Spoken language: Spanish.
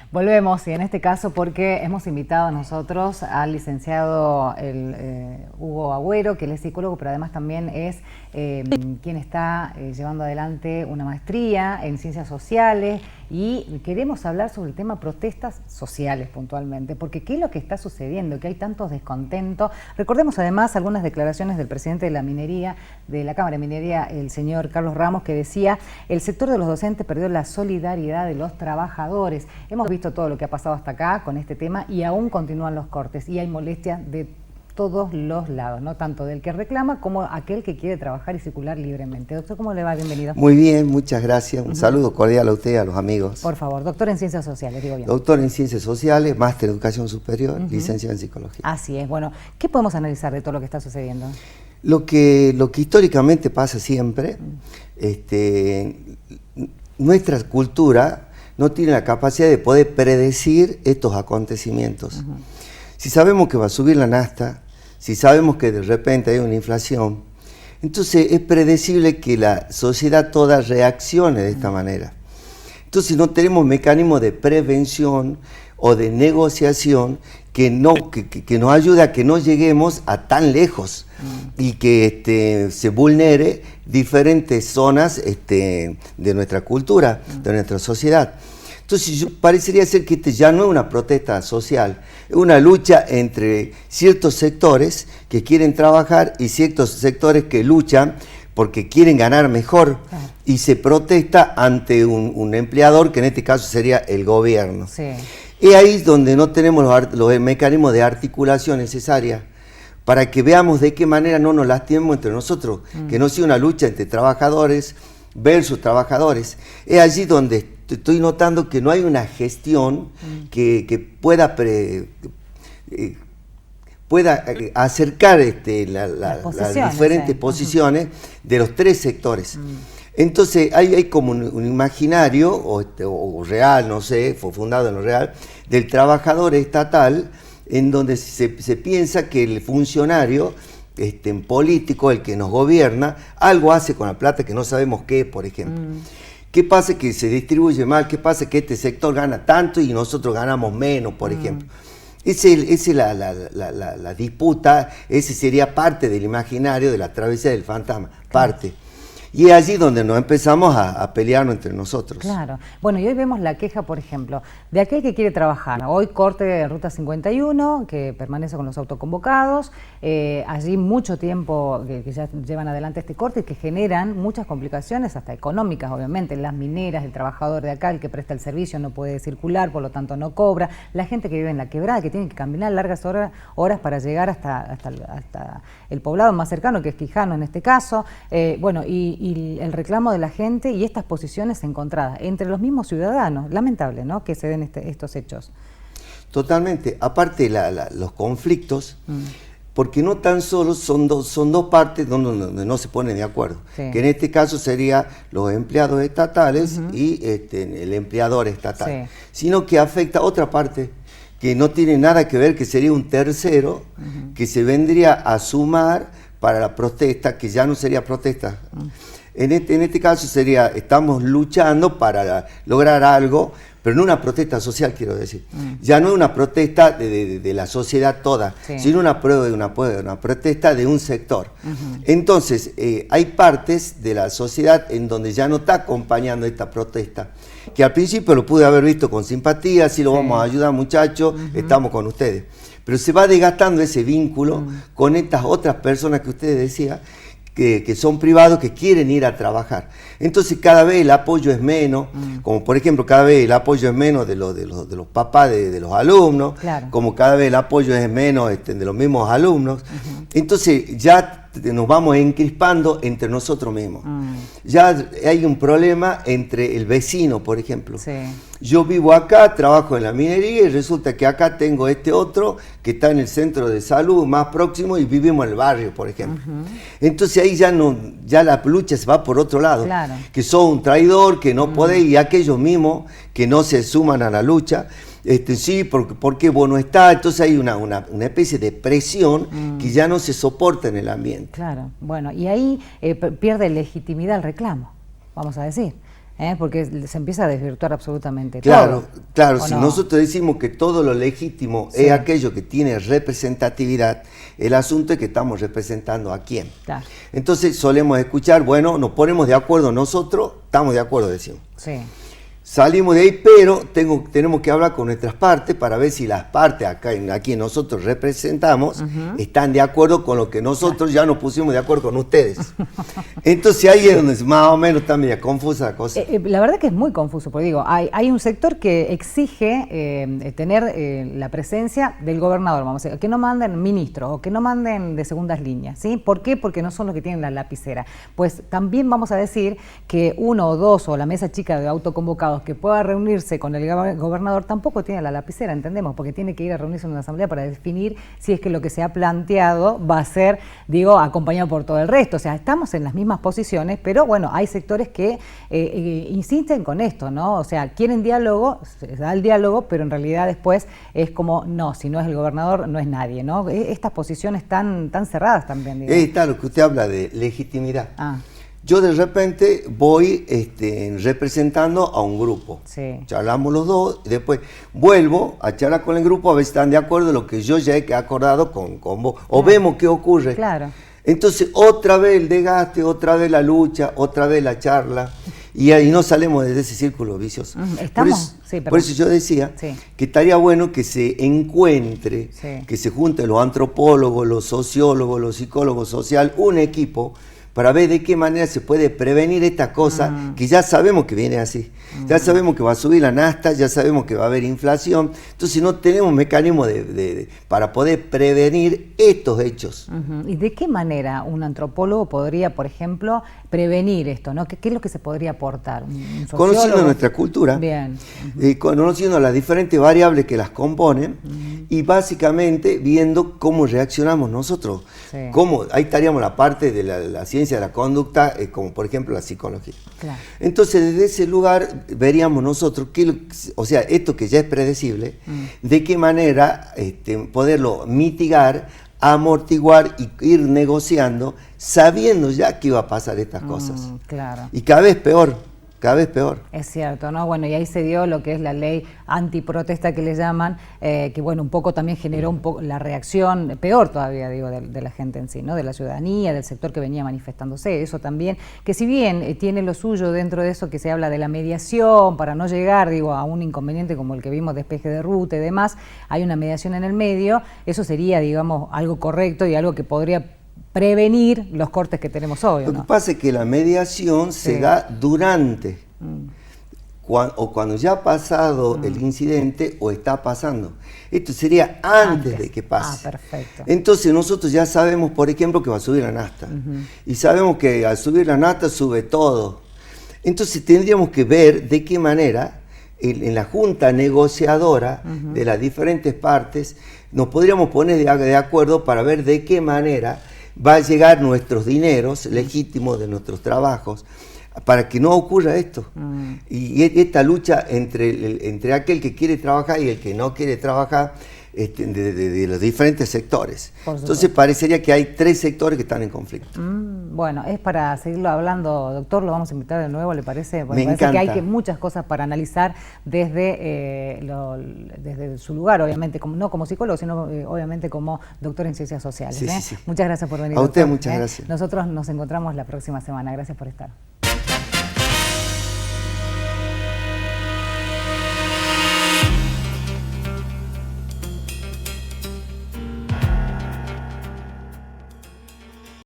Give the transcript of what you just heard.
Volvemos, y en este caso porque hemos invitado nosotros al licenciado Hugo Agüero, que él es psicólogo, pero además también es quien está llevando adelante una maestría en ciencias sociales, y queremos hablar sobre el tema protestas sociales puntualmente, porque ¿qué es lo que está sucediendo? Que hay tantos descontentos. Recordemos además algunas declaraciones del presidente de la minería, de la Cámara de Minería, el señor Carlos Ramos, que decía: el sector de los docentes perdió la solidaridad de los trabajadores. Hemos visto todo lo que ha pasado hasta acá con este tema y aún continúan los cortes y hay molestia de todos los lados, ¿no? Tanto del que reclama como aquel que quiere trabajar y circular libremente. Doctor, ¿cómo le va? Bienvenido. Muy bien, muchas gracias. Un saludo cordial a usted y a los amigos. Por favor, doctor en Ciencias Sociales, digo bien. Doctor en Ciencias Sociales, máster en Educación Superior, licenciado en Psicología. Así es. Bueno, ¿qué podemos analizar de todo lo que está sucediendo? Lo que históricamente pasa siempre, nuestra cultura no tiene la capacidad de poder predecir estos acontecimientos. Si sabemos que va a subir la nafta, si sabemos que de repente hay una inflación, entonces es predecible que la sociedad toda reaccione de esta manera. Entonces no tenemos mecanismos de prevención o de negociación que nos ayude a que no lleguemos a tan lejos y que se vulnere diferentes zonas de nuestra cultura, de nuestra sociedad. Entonces parecería ser que ya no es una protesta social, es una lucha entre ciertos sectores que quieren trabajar y ciertos sectores que luchan porque quieren ganar mejor, y se protesta ante un empleador, que en este caso sería el gobierno. Sí. Y ahí es donde no tenemos los mecanismos de articulación necesarios para que veamos de qué manera no nos lastimemos entre nosotros, que no sea una lucha entre trabajadores versus trabajadores. Es allí donde estoy notando que no hay una gestión que pueda acercar las diferentes posiciones de los tres sectores. Entonces hay como un imaginario, o real, no sé, fue fundado en lo real, del trabajador estatal, en donde se piensa que el funcionario político, el que nos gobierna, algo hace con la plata que no sabemos qué, por ejemplo. ¿Qué pasa? Que se distribuye mal. ¿Qué pasa? Que este sector gana tanto y nosotros ganamos menos, por ejemplo. Esa es la disputa, ese sería parte del imaginario de la travesía del fantasma, parte. Y es allí donde nos empezamos a pelearnos entre nosotros. Claro. Bueno, y hoy vemos la queja, por ejemplo, de aquel que quiere trabajar. Hoy corte de Ruta 51, que permanece con los autoconvocados. Allí mucho tiempo que ya llevan adelante este corte y que generan muchas complicaciones, hasta económicas, obviamente. Las mineras, el trabajador de acá, el que presta el servicio, no puede circular, por lo tanto no cobra. La gente que vive en la quebrada, que tiene que caminar largas horas para llegar hasta el poblado más cercano, que es Quijano en este caso. Bueno, y el reclamo de la gente y estas posiciones encontradas entre los mismos ciudadanos. Lamentable, ¿no?, que se den estos hechos. Totalmente. Aparte los conflictos, porque no tan solo son dos partes donde no se ponen de acuerdo, que en este caso sería los empleados estatales y el empleador estatal, sino que afecta a otra parte que no tiene nada que ver, que sería un tercero que se vendría a sumar para la protesta, que ya no sería protesta. En este caso sería, estamos luchando para lograr algo, pero no una protesta social, quiero decir. Ya no es una protesta de la sociedad toda, sino una protesta de un sector. Entonces, hay partes de la sociedad en donde ya no está acompañando esta protesta, que al principio lo pude haber visto con simpatía, si lo vamos a ayudar, muchachos, estamos con ustedes. Pero se va desgastando ese vínculo con estas otras personas que ustedes decían, que son privados, que quieren ir a trabajar. Entonces cada vez el apoyo es menos, como por ejemplo cada vez el apoyo es menos de los papás de los alumnos, como cada vez el apoyo es menos de los mismos alumnos. Entonces ya nos vamos encrispando entre nosotros mismos. Ya hay un problema entre el vecino, por ejemplo. Yo vivo acá, trabajo en la minería y resulta que acá tengo este otro que está en el centro de salud más próximo y vivimos en el barrio, por ejemplo. Entonces ahí ya la lucha se va por otro lado, que sos un traidor, que no podés, y aquellos mismos que no se suman a la lucha, sí, porque vos no estás. Entonces hay una especie de presión que ya no se soporta en el ambiente. Claro, bueno, y ahí pierde legitimidad el reclamo, vamos a decir. porque se empieza a desvirtuar absolutamente todo. Claro, si no? Nosotros decimos que todo lo legítimo es aquello que tiene representatividad, el asunto es que estamos representando a quién. Claro. Entonces solemos escuchar, bueno, nos ponemos de acuerdo nosotros, estamos de acuerdo, decimos. Sí. Salimos de ahí, pero tenemos que hablar con nuestras partes para ver si las partes aquí nosotros representamos están de acuerdo con lo que nosotros ya nos pusimos de acuerdo con ustedes. Entonces ahí es donde más o menos está media confusa la cosa. La verdad que es muy confuso, porque digo, hay un sector que exige tener la presencia del gobernador, vamos a decir, que no manden ministros o que no manden de segundas líneas, ¿sí? ¿Por qué? Porque no son los que tienen la lapicera. Pues también vamos a decir que uno o dos o la mesa chica de autoconvocados que pueda reunirse con el gobernador tampoco tiene la lapicera, entendemos, porque tiene que ir a reunirse en una asamblea para definir si es que lo que se ha planteado va a ser, digo, acompañado por todo el resto. O sea, estamos en las mismas posiciones, pero bueno, hay sectores que insisten con esto, ¿no? O sea, quieren diálogo, se da el diálogo, pero en realidad después es como, no, si no es el gobernador, no es nadie, ¿no? Estas posiciones tan cerradas también, digamos. Está lo que usted habla de legitimidad. Yo de repente voy representando a un grupo, charlamos los dos, y después vuelvo a charlar con el grupo a ver si están de acuerdo en lo que yo ya he acordado con vos, o vemos qué ocurre. Claro. Entonces otra vez el desgaste, otra vez la lucha, otra vez la charla, y ahí no salimos de ese círculo vicioso. Por eso yo decía que estaría bueno que se encuentre, que se junten los antropólogos, los sociólogos, los psicólogos sociales, un equipo, para ver de qué manera se puede prevenir esta cosa que ya sabemos que viene así. Ya sabemos que va a subir la nafta, ya sabemos que va a haber inflación, entonces no tenemos mecanismo para poder prevenir estos hechos. ¿Y de qué manera un antropólogo podría, por ejemplo, prevenir esto, ¿no? ¿Qué es lo que se podría aportar? Conociendo nuestra cultura, conociendo las diferentes variables que las componen y básicamente viendo cómo reaccionamos nosotros. Ahí estaríamos la parte de la ciencia de la conducta, como por ejemplo la psicología. Claro. Entonces desde ese lugar veríamos nosotros, o sea, esto que ya es predecible, de qué manera poderlo mitigar, amortiguar y ir negociando, sabiendo ya que iba a pasar estas cosas. Claro. Y cada vez peor. Cada vez peor. Es cierto, ¿no? Bueno, y ahí se dio lo que es la ley antiprotesta que le llaman, que bueno, un poco también generó un poco la reacción, peor todavía, digo, de la gente en sí, ¿no? De la ciudadanía, del sector que venía manifestándose, eso también, que si bien tiene lo suyo dentro de eso que se habla de la mediación, para no llegar, digo, a un inconveniente como el que vimos, despeje de ruta y demás, hay una mediación en el medio, eso sería, digamos, algo correcto y algo que podría prevenir los cortes que tenemos hoy, ¿no? Lo que pasa es que la mediación se da durante, o cuando ya ha pasado el incidente o está pasando. Esto sería antes de que pase. Perfecto. Entonces nosotros ya sabemos, por ejemplo, que va a subir la nafta. Y sabemos que al subir la nafta sube todo. Entonces tendríamos que ver de qué manera en la junta negociadora de las diferentes partes nos podríamos poner de acuerdo para ver de qué manera va a llegar nuestros dineros legítimos de nuestros trabajos para que no ocurra esto. Y esta lucha entre aquel que quiere trabajar y el que no quiere trabajar de los diferentes sectores. Entonces parecería que hay tres sectores que están en conflicto. Bueno, es para seguirlo hablando, doctor, lo vamos a invitar de nuevo, ¿le parece? Bueno, me encanta. Que hay muchas cosas para analizar desde su lugar, obviamente, no como psicólogo, sino obviamente como doctor en ciencias sociales. Sí. Muchas gracias por venir. A usted doctor, muchas gracias. Nosotros nos encontramos la próxima semana. Gracias por estar.